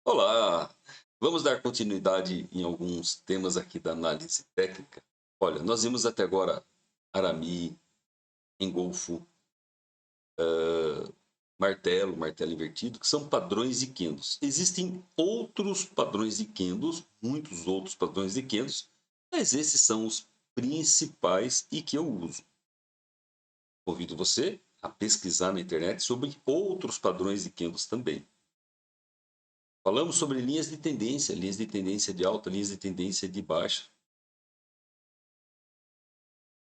Olá! Vamos dar continuidade em alguns temas aqui da análise técnica. Olha, nós vimos até agora arame, engolfo, martelo invertido, que são padrões de Kendos. Existem outros padrões de Kendos, muitos outros padrões de Kendos, mas esses são os principais e que eu uso. Convido você a pesquisar na internet sobre outros padrões de Kendos também. Falamos sobre linhas de tendência de alta, linhas de tendência de baixa.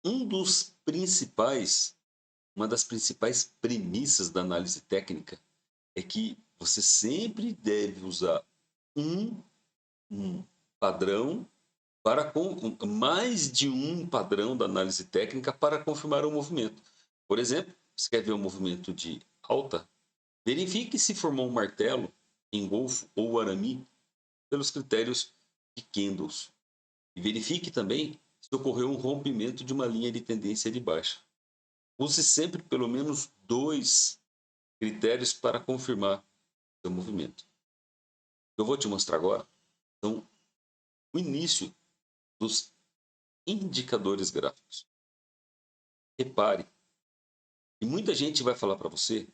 Um dos principais, uma das principais premissas da análise técnica é que você sempre deve usar um, um padrão mais de um padrão da análise técnica para confirmar o movimento. Por exemplo, você quer ver um movimento de alta? Verifique se formou um martelo, engolfo ou arame pelos critérios de Candles. E verifique também se ocorreu um rompimento de uma linha de tendência de baixa. Use sempre pelo menos dois critérios para confirmar seu movimento. O que eu vou te mostrar agora são o início dos indicadores gráficos. Repare, e muita gente vai falar para você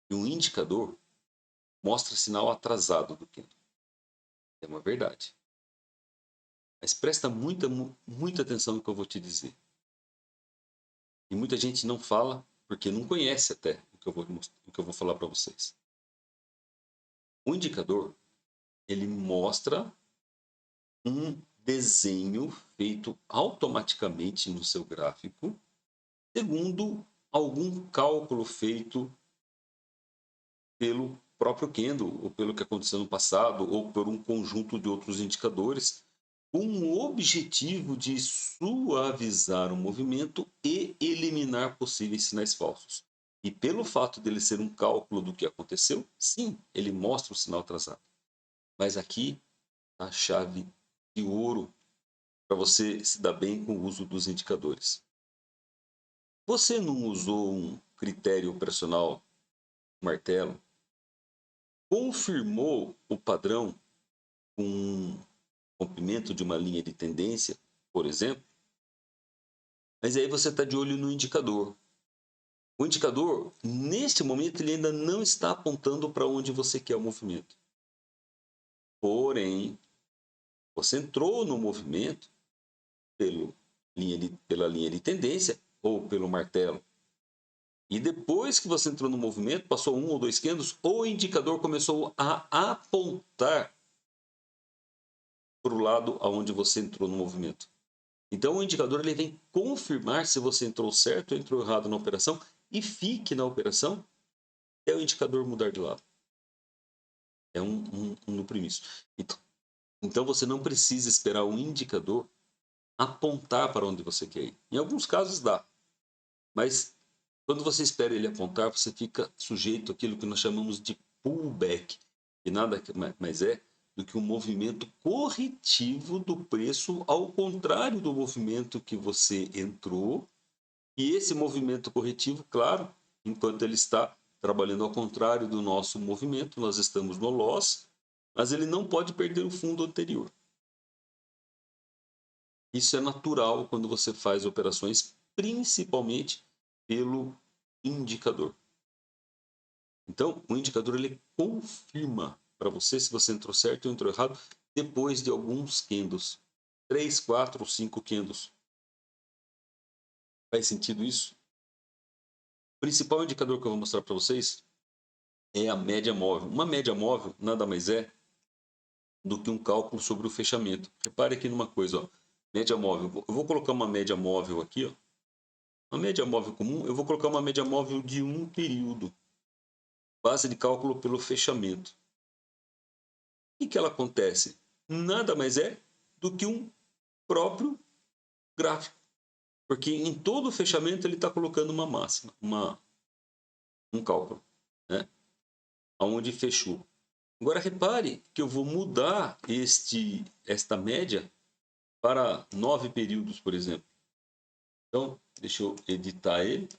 que um indicador mostra sinal atrasado do candle. É uma verdade. Mas presta muita atenção no que eu vou te dizer. E muita gente não fala porque não conhece até o que eu vou falar para vocês. O indicador, ele mostra um desenho feito automaticamente no seu gráfico, segundo algum cálculo feito pelo próprio Kendo, ou pelo que aconteceu no passado, ou por um conjunto de outros indicadores, com o objetivo de suavizar o movimento e eliminar possíveis sinais falsos. E pelo fato dele ser um cálculo do que aconteceu, sim, ele mostra o sinal atrasado. Mas aqui a chave de ouro para você se dar bem com o uso dos indicadores. Você não usou um critério operacional martelo? Confirmou o padrão com um rompimento de uma linha de tendência, por exemplo? Mas aí você está de olho no indicador. O indicador, neste momento, ele ainda não está apontando para onde você quer o movimento. Porém, você entrou no movimento pela linha de tendência ou pelo martelo. E depois que você entrou no movimento, passou um ou dois candles, o indicador começou a apontar para o lado aonde você entrou no movimento. Então o indicador ele vem confirmar se você entrou certo ou entrou errado na operação e fique na operação até o indicador mudar de lado. É um do primício. Então você não precisa esperar o indicador apontar para onde você quer ir. Em alguns casos dá, mas quando você espera ele apontar, você fica sujeito àquilo que nós chamamos de pullback, que nada mais é do que um movimento corretivo do preço, ao contrário do movimento que você entrou. E esse movimento corretivo, claro, enquanto ele está trabalhando ao contrário do nosso movimento, nós estamos no loss, mas ele não pode perder o fundo anterior. Isso é natural quando você faz operações, principalmente pelo indicador. Então, o indicador ele confirma para você se você entrou certo ou entrou errado depois de alguns candles. 3, 4 ou 5 candles. Faz sentido isso? O principal indicador que eu vou mostrar para vocês é a média móvel. Uma média móvel nada mais é do que um cálculo sobre o fechamento. Repare aqui numa coisa, ó. Média móvel. Eu vou colocar uma média móvel aqui, ó. Uma média móvel comum, eu vou colocar uma média móvel de um período. Base de cálculo pelo fechamento. O que ela acontece? Nada mais é do que um próprio gráfico. Porque em todo o fechamento ele está colocando uma máxima, um cálculo, né? Onde fechou. Agora repare que eu vou mudar esta média para 9 períodos, por exemplo. Então, deixa eu editar ele.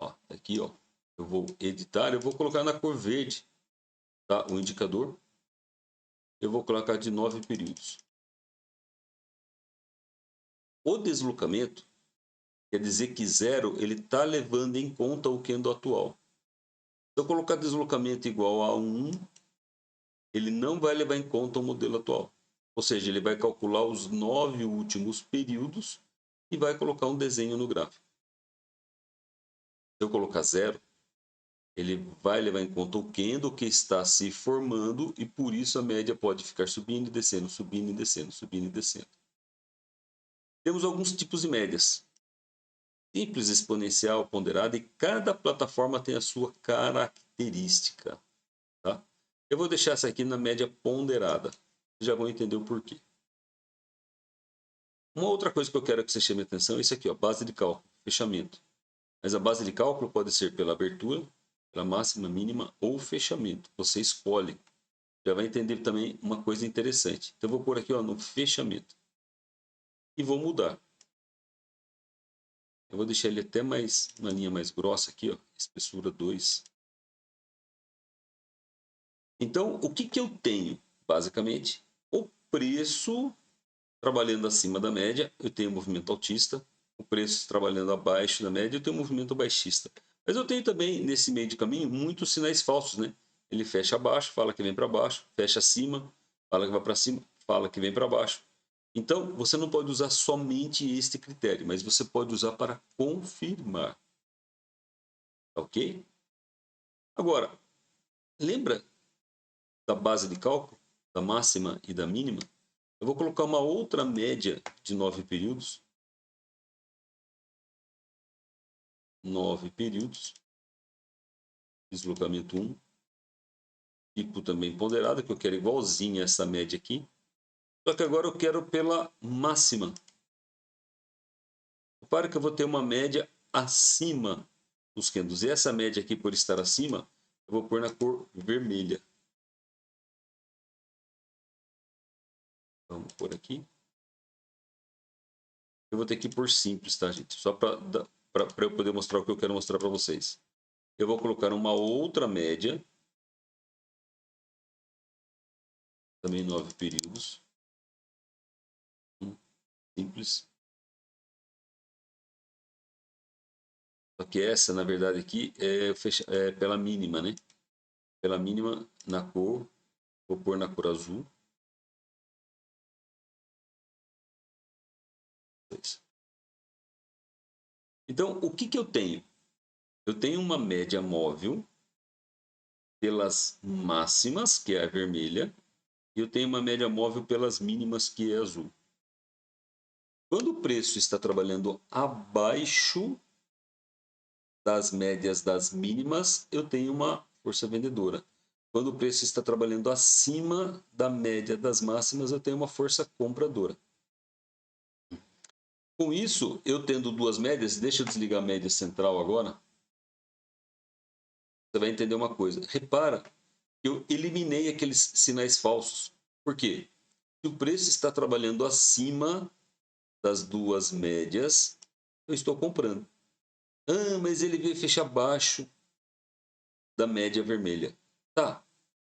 Ó, aqui, ó. Eu vou editar, eu vou colocar na cor verde, tá? O indicador. eu vou colocar de 9 períodos. O deslocamento quer dizer que 0 ele está levando em conta o candle atual. Se eu colocar deslocamento igual a 1, ele não vai levar em conta o modelo atual. Ou seja, ele vai calcular os 9 últimos períodos e vai colocar um desenho no gráfico. Se eu colocar 0, ele vai levar em conta o candle que está se formando e por isso a média pode ficar subindo e descendo, subindo e descendo, subindo e descendo. Temos alguns tipos de médias. Simples, exponencial, ponderada, e cada plataforma tem a sua característica. Tá? Eu vou deixar essa aqui na média ponderada. Vocês já vão entender o porquê. Uma outra coisa que eu quero que você chame a atenção é isso aqui, ó, base de cálculo, fechamento. Mas a base de cálculo pode ser pela abertura, pela máxima, mínima ou fechamento. Você escolhe. Já vai entender também uma coisa interessante. Então eu vou pôr aqui, ó, no fechamento. E vou mudar. Eu vou deixar ele até mais, uma linha mais grossa aqui, ó, espessura 2. Então, o que eu tenho? Basicamente, o preço trabalhando acima da média, eu tenho movimento altista. O preço trabalhando abaixo da média, eu tenho movimento baixista. Mas eu tenho também, nesse meio de caminho, muitos sinais falsos, né? Ele fecha abaixo, fala que vem para baixo, fecha acima, fala que vai para cima, fala que vem para baixo. Então, você não pode usar somente este critério, mas você pode usar para confirmar. Ok? Agora, lembra da base de cálculo, da máxima e da mínima? Eu vou colocar uma outra média de 9 períodos. 9 períodos. Deslocamento 1. Tipo também ponderada, que eu quero igualzinha essa média aqui. Só que agora eu quero pela máxima. Repare que eu vou ter uma média acima dos candles. E essa média aqui, por estar acima, eu vou pôr na cor vermelha. Vamos pôr aqui. Eu vou ter que pôr simples, tá, gente? Só para eu poder mostrar o que eu quero mostrar para vocês. Eu vou colocar uma outra média. Também 9 períodos. Simples. Só que essa, na verdade, aqui é pela mínima, né? Pela mínima na cor. Vou pôr na cor azul. Então, o que eu tenho? Eu tenho uma média móvel pelas máximas, que é a vermelha, e eu tenho uma média móvel pelas mínimas, que é azul. Quando o preço está trabalhando abaixo das médias das mínimas, eu tenho uma força vendedora. Quando o preço está trabalhando acima da média das máximas, eu tenho uma força compradora. Com isso, eu tendo duas médias, deixa eu desligar a média central agora. Você vai entender uma coisa. Repara que eu eliminei aqueles sinais falsos. Por quê? Se o preço está trabalhando acima das duas médias, eu estou comprando. Ah, mas ele veio fechar abaixo da média vermelha. Tá,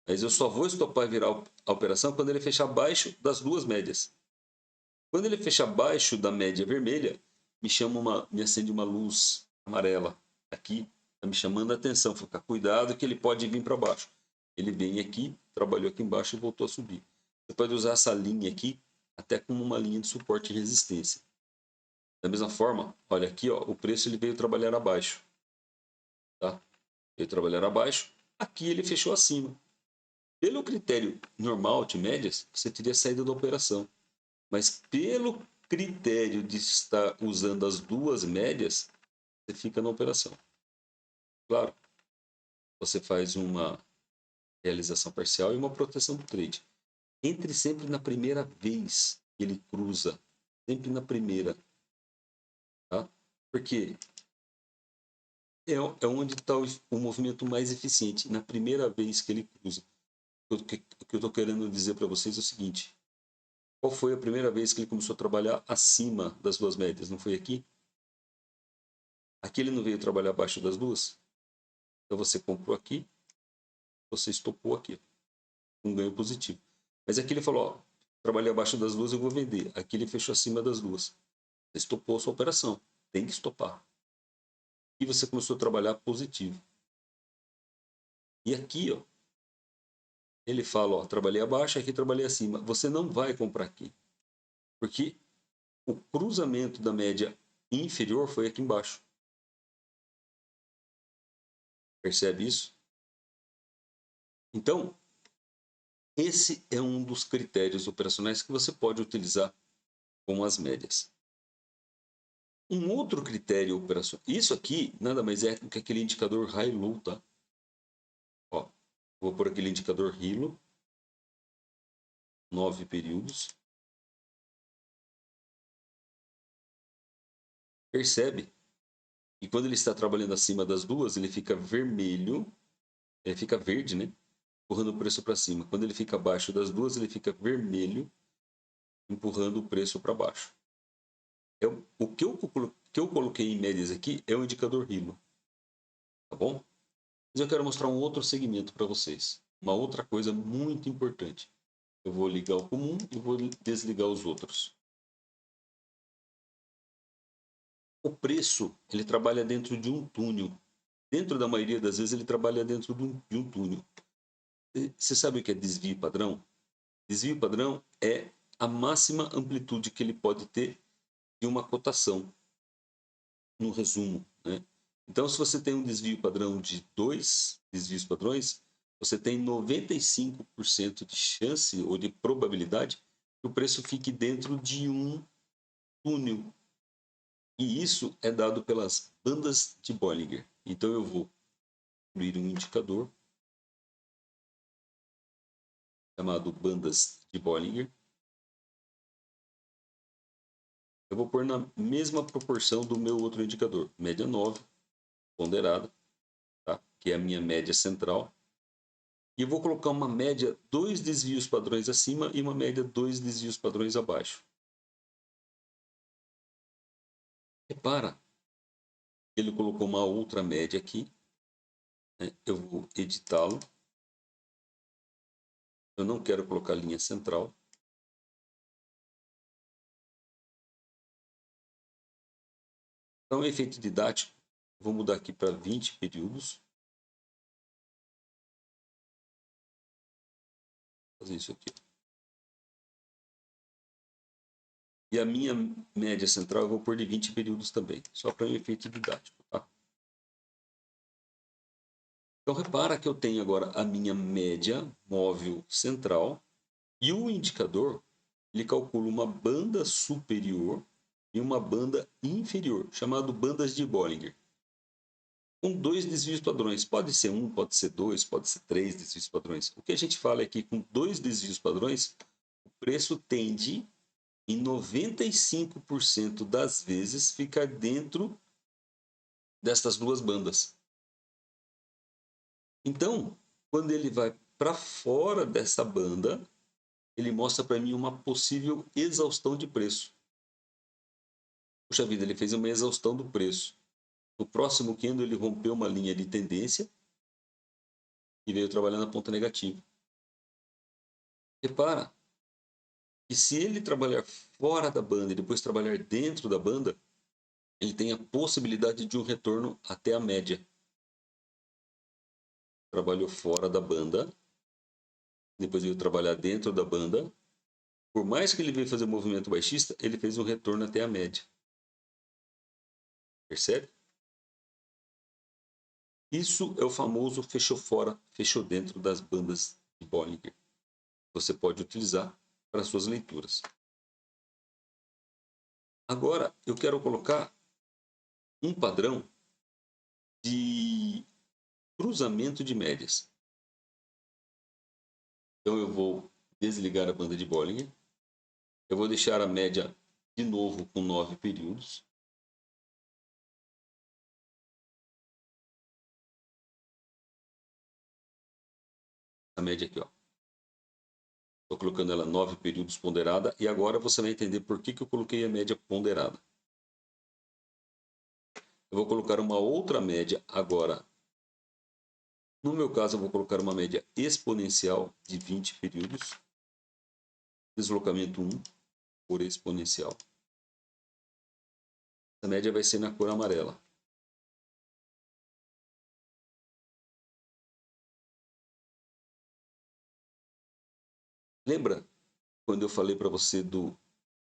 mas eu só vou estopar e virar a operação quando ele fechar abaixo das duas médias. Quando ele fechar abaixo da média vermelha, me acende uma luz amarela aqui, está me chamando a atenção. Fica cuidado que ele pode vir para baixo. Ele vem aqui, trabalhou aqui embaixo e voltou a subir. Você pode usar essa linha aqui até como uma linha de suporte e resistência. Da mesma forma, olha aqui, ó, o preço ele veio trabalhar abaixo. Tá? Veio trabalhar abaixo, aqui ele fechou acima. Pelo critério normal de médias, você teria saído da operação. Mas pelo critério de estar usando as duas médias, você fica na operação. Claro, você faz uma realização parcial e uma proteção do trade. Entre sempre na primeira vez que ele cruza. Sempre na primeira. Tá? Porque é onde está o movimento mais eficiente. Na primeira vez que ele cruza. O que eu estou querendo dizer para vocês é o seguinte. Qual foi a primeira vez que ele começou a trabalhar acima das duas médias? Não foi aqui? Aqui ele não veio trabalhar abaixo das duas? Então você comprou aqui, você estopou aqui. Um ganho positivo. Mas aqui ele falou, ó, trabalhei abaixo das duas, eu vou vender. Aqui ele fechou acima das duas. Você estopou a sua operação. Tem que estopar. E você começou a trabalhar positivo. E aqui, ó, ele fala, ó, trabalhei abaixo, aqui trabalhei acima. Você não vai comprar aqui. Porque o cruzamento da média inferior foi aqui embaixo. Percebe isso? Então, esse é um dos critérios operacionais que você pode utilizar com as médias. Um outro critério operacional, isso aqui nada mais é do que aquele indicador high-low, tá? Ó, vou pôr aquele indicador hilo, 9 períodos. Percebe? E quando ele está trabalhando acima das duas, ele fica vermelho, fica verde, né? Empurrando o preço para cima. Quando ele fica abaixo das duas, ele fica vermelho, empurrando o preço para baixo. O que eu coloquei em médias aqui é o indicador hilo. Tá bom? Mas eu quero mostrar um outro segmento para vocês. Uma outra coisa muito importante. Eu vou ligar o comum e vou desligar os outros. O preço, ele trabalha dentro de um túnel. Dentro da maioria das vezes, ele trabalha dentro de um túnel. Você sabe o que é desvio padrão? Desvio padrão é a máxima amplitude que ele pode ter de uma cotação, no resumo, né? Então, se você tem um desvio padrão de 2 desvios padrões, você tem 95% de chance ou de probabilidade que o preço fique dentro de um túnel. E isso é dado pelas bandas de Bollinger. Então, eu vou incluir um indicador chamado bandas de Bollinger. Eu vou pôr na mesma proporção do meu outro indicador, média 9, ponderada, tá? Que é a minha média central. E eu vou colocar uma média 2 desvios padrões acima e uma média 2 desvios padrões abaixo. Repara, ele colocou uma outra média aqui, né? Eu vou editá-lo. Eu não quero colocar linha central. Então, efeito didático, vou mudar aqui para 20 períodos. Vou fazer isso aqui. E a minha média central eu vou pôr de 20 períodos também, só para um efeito didático, tá? Então, repara que eu tenho agora a minha média móvel central e o indicador, ele calcula uma banda superior e uma banda inferior, chamado bandas de Bollinger, com 2 desvios padrões. Pode ser 1, pode ser 2, pode ser 3 desvios padrões. O que a gente fala é que com 2 desvios padrões, o preço tende, em 95% das vezes, ficar dentro destas duas bandas. Então, quando ele vai para fora dessa banda, ele mostra para mim uma possível exaustão de preço. Puxa vida, ele fez uma exaustão do preço. No próximo candle ele rompeu uma linha de tendência e veio trabalhar na ponta negativa. Repara que se ele trabalhar fora da banda e depois trabalhar dentro da banda, ele tem a possibilidade de um retorno até a média. Trabalhou fora da banda, depois veio trabalhar dentro da banda. Por mais que ele veio fazer um movimento baixista, ele fez um retorno até a média. Percebe? Isso é o famoso fechou fora, fechou dentro das bandas de Bollinger. Você pode utilizar para suas leituras. Agora, eu quero colocar um padrão de cruzamento de médias. Então, eu vou desligar a banda de Bollinger. Eu vou deixar a média de novo com 9 períodos. A média aqui, ó. Estou colocando ela 9 períodos ponderada. E agora você vai entender por que eu coloquei a média ponderada. Eu vou colocar uma outra média agora. No meu caso, eu vou colocar uma média exponencial de 20 períodos. deslocamento 1 por exponencial. A média vai ser na cor amarela. Lembra quando eu falei para você do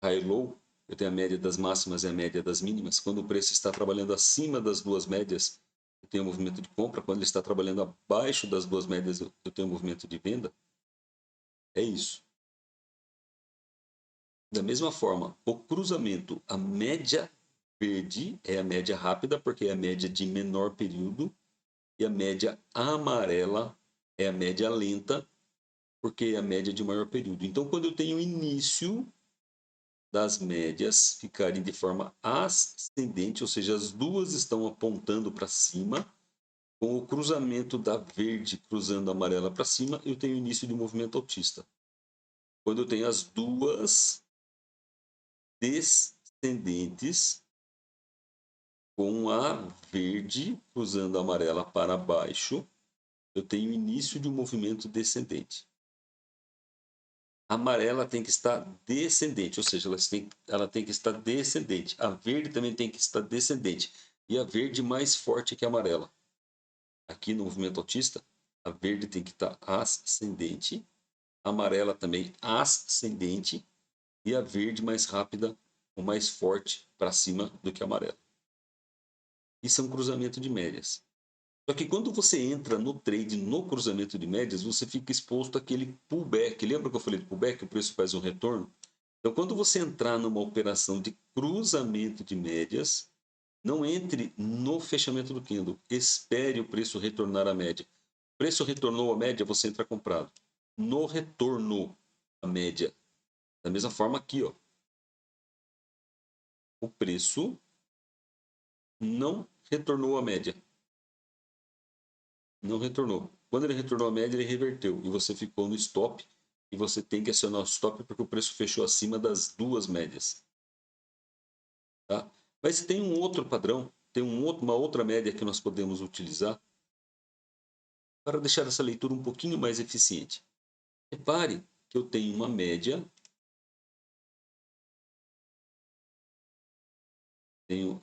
high low? Eu tenho a média das máximas e a média das mínimas. Quando o preço está trabalhando acima das duas médias, eu tenho um movimento de compra. Quando ele está trabalhando abaixo das duas médias, eu tenho um movimento de venda. É isso. Da mesma forma, o cruzamento, a média verde é a média rápida, porque é a média de menor período, e a média amarela é a média lenta, porque é a média de maior período. Então, quando eu tenho o início das médias ficarem de forma ascendente, ou seja, as duas estão apontando para cima, com o cruzamento da verde cruzando a amarela para cima, eu tenho início de movimento altista. Quando eu tenho as duas descendentes, com a verde cruzando a amarela para baixo, eu tenho início de um movimento descendente. A amarela tem que estar descendente, ou seja, ela tem que estar descendente. A verde também tem que estar descendente. E a verde mais forte que a amarela. Aqui no movimento autista, a verde tem que estar ascendente, a amarela também ascendente, e a verde mais rápida ou mais forte para cima do que a amarela. Isso é um cruzamento de médias. Só que quando você entra no trade, no cruzamento de médias, você fica exposto àquele pullback. Lembra que eu falei de pullback? O preço faz um retorno? Então, quando você entrar numa operação de cruzamento de médias, não entre no fechamento do candle. Espere o preço retornar à média. O preço retornou à média, você entra comprado. No retorno à média. Da mesma forma aqui, ó. O preço não retornou à média. Não retornou. Quando ele retornou à média, ele reverteu. E você ficou no stop. E você tem que acionar o stop porque o preço fechou acima das duas médias. Tá? Mas tem um outro padrão, tem uma outra média que nós podemos utilizar para deixar essa leitura um pouquinho mais eficiente. Repare que eu tenho uma média, eu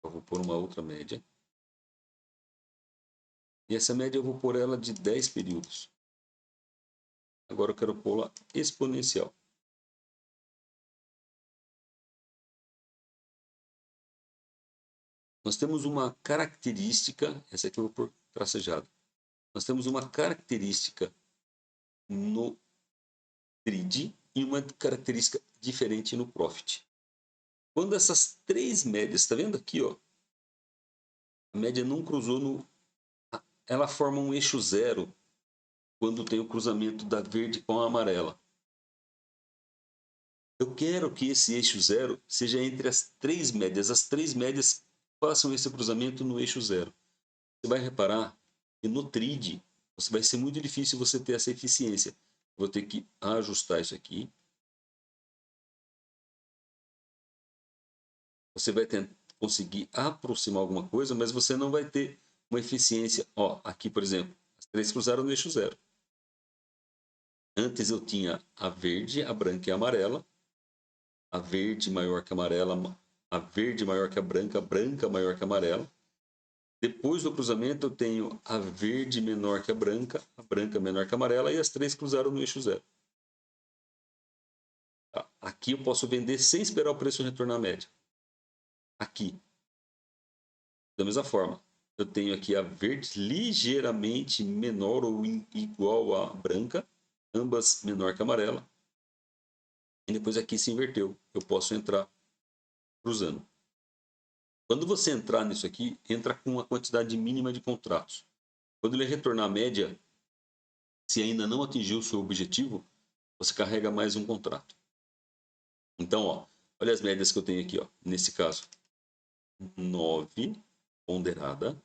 vou pôr uma outra média, e essa média eu vou pôr ela de 10 períodos. Agora eu quero pô-la exponencial. Nós temos uma característica, essa aqui eu vou pôr tracejada. Nós temos uma característica no trade e uma característica diferente no profit. Quando essas três médias, está vendo aqui, ó, a média não cruzou no... Ela forma um eixo zero quando tem o cruzamento da verde com a amarela. Eu quero que esse eixo zero seja entre as três médias. As três médias façam esse cruzamento no eixo zero. Você vai reparar que no trade vai ser muito difícil você ter essa eficiência. Vou ter que ajustar isso aqui. Você vai conseguir aproximar alguma coisa, mas você não vai ter uma eficiência. Ó, aqui, por exemplo, as três cruzaram no eixo zero. Antes eu tinha a verde, a branca e a amarela. A verde maior que a amarela, a verde maior que a branca maior que a amarela. Depois do cruzamento eu tenho a verde menor que a branca menor que a amarela e as três cruzaram no eixo zero. Tá? Aqui eu posso vender sem esperar o preço retornar à média. Aqui. Da mesma forma, eu tenho aqui a verde ligeiramente menor ou igual à branca, ambas menor que a amarela. E depois aqui se inverteu. Eu posso entrar cruzando. Quando você entrar nisso aqui, entra com uma quantidade mínima de contratos. Quando ele retornar à média, se ainda não atingiu o seu objetivo, você carrega mais um contrato. Então, ó, olha as médias que eu tenho aqui, ó. Nesse caso, 9 ponderada.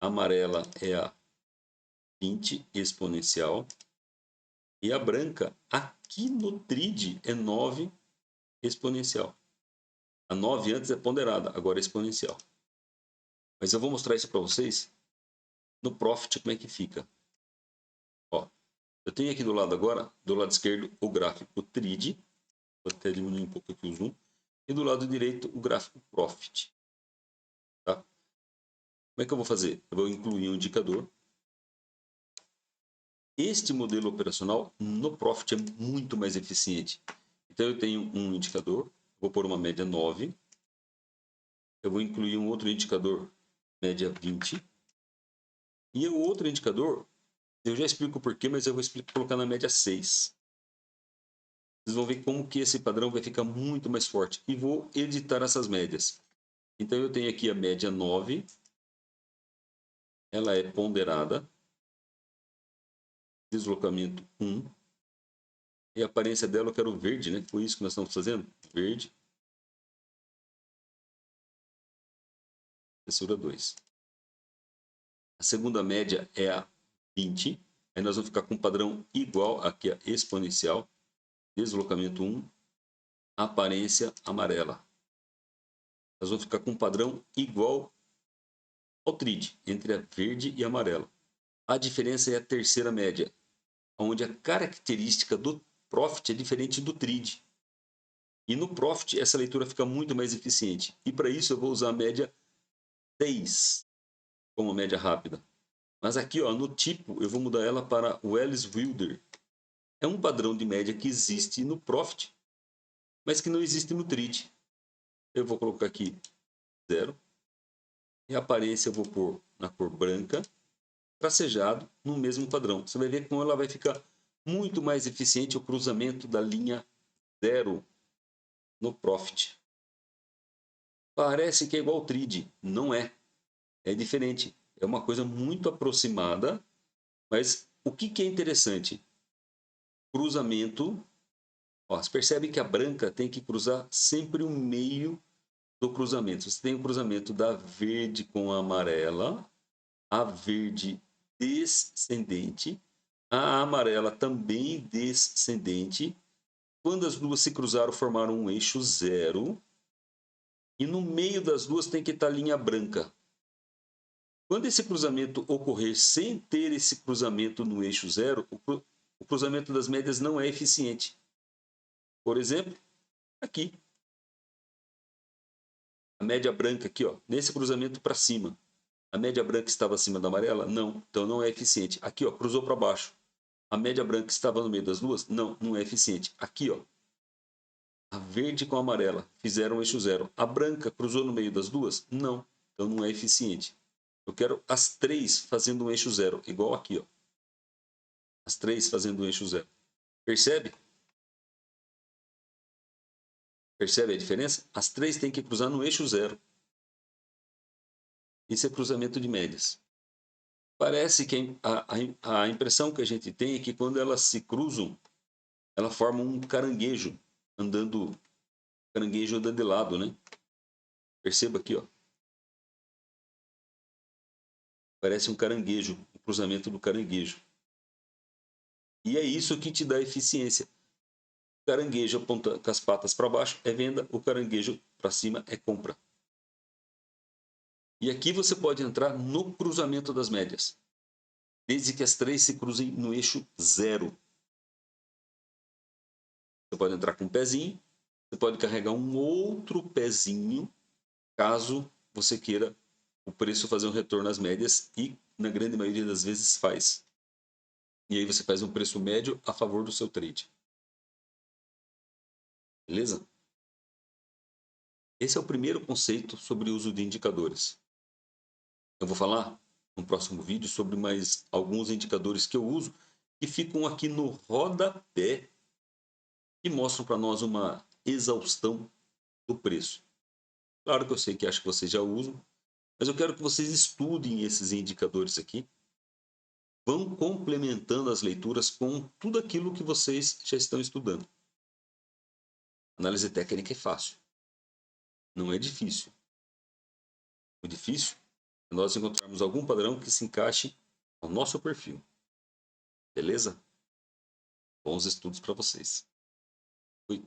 A amarela é a 20 exponencial. E a branca, aqui no TRID, é 9 exponencial. A 9 antes é ponderada, agora é exponencial. Mas eu vou mostrar isso para vocês no Profit como é que fica. Ó, Eu tenho aqui do lado agora, do lado esquerdo, o gráfico TRID. Vou até diminuir um pouco aqui o zoom. E do lado direito, o gráfico Profit. Tá? Como é que eu vou fazer? Eu vou incluir um indicador. Este modelo operacional no Profit é muito mais eficiente. Então eu tenho um indicador, vou pôr uma média 9. Eu vou incluir um outro indicador, média 20. E o outro indicador, eu já explico o porquê, mas eu vou colocar na média 6. Vocês vão ver como que esse padrão vai ficar muito mais forte. E vou editar essas médias. Então eu tenho aqui a média 9. Ela é ponderada. Deslocamento 1. E a aparência dela eu quero verde, né? Foi isso que nós estamos fazendo. Verde. Espessura 2. A segunda média é a 20. Aí nós vamos ficar com um padrão igual aqui a exponencial. Deslocamento 1. Aparência amarela. Nós vamos ficar com um padrão igual ao TRID, entre a verde e a amarela. A diferença é a terceira média, onde a característica do Profit é diferente do TRID. E no Profit essa leitura fica muito mais eficiente. E para isso eu vou usar a média 6 como média rápida. Mas aqui ó, no tipo eu vou mudar ela para o Ellis-Wilder. É um padrão de média que existe no Profit, mas que não existe no TRID. Eu vou colocar aqui 0. E a aparência eu vou pôr na cor branca, tracejado no mesmo padrão. Você vai ver como ela vai ficar muito mais eficiente o cruzamento da linha 0 no Profit. Parece que é igual ao TRID. Não é. É diferente. É uma coisa muito aproximada, mas o que é interessante? Cruzamento. Ó, você percebe que a branca tem que cruzar sempre o meio do cruzamento. Você tem o cruzamento da verde com a amarela, a verde descendente, a amarela também descendente. Quando as duas se cruzaram, formaram um eixo 0. E no meio das duas tem que estar a linha branca. Quando esse cruzamento ocorrer sem ter esse cruzamento no eixo 0, o cruzamento das médias não é eficiente. Por exemplo, aqui. A média branca aqui, ó, nesse cruzamento para cima. A média branca estava acima da amarela? Não. Então não é eficiente. Aqui, ó, cruzou para baixo. A média branca estava no meio das duas? Não, não é eficiente. Aqui, ó, a verde com a amarela fizeram um eixo 0. A branca cruzou no meio das duas? Não. Então não é eficiente. Eu quero as três fazendo um eixo 0, igual aqui, ó. As três fazendo um eixo 0. Percebe? Percebe a diferença? As três têm que cruzar no eixo 0. Isso é cruzamento de médias. Parece que a impressão que a gente tem é que quando elas se cruzam, ela forma um caranguejo andando de lado, né? Perceba aqui, ó. Parece um caranguejo, o cruzamento do caranguejo. E é isso que te dá eficiência. O caranguejo aponta com as patas para baixo é venda, o caranguejo para cima é compra. E aqui você pode entrar no cruzamento das médias, desde que as três se cruzem no eixo 0. Você pode entrar com um pezinho, você pode carregar um outro pezinho, caso você queira o preço fazer um retorno às médias, e na grande maioria das vezes faz. E aí você faz um preço médio a favor do seu trade. Beleza? Esse é o primeiro conceito sobre o uso de indicadores. Eu vou falar no próximo vídeo sobre mais alguns indicadores que eu uso, que ficam aqui no rodapé e mostram para nós uma exaustão do preço. Claro que eu sei que acho que vocês já usam, mas eu quero que vocês estudem esses indicadores aqui, vão complementando as leituras com tudo aquilo que vocês já estão estudando. Análise técnica é fácil, não é difícil. O difícil é nós encontrarmos algum padrão que se encaixe ao nosso perfil. Beleza? Bons estudos para vocês. Fui.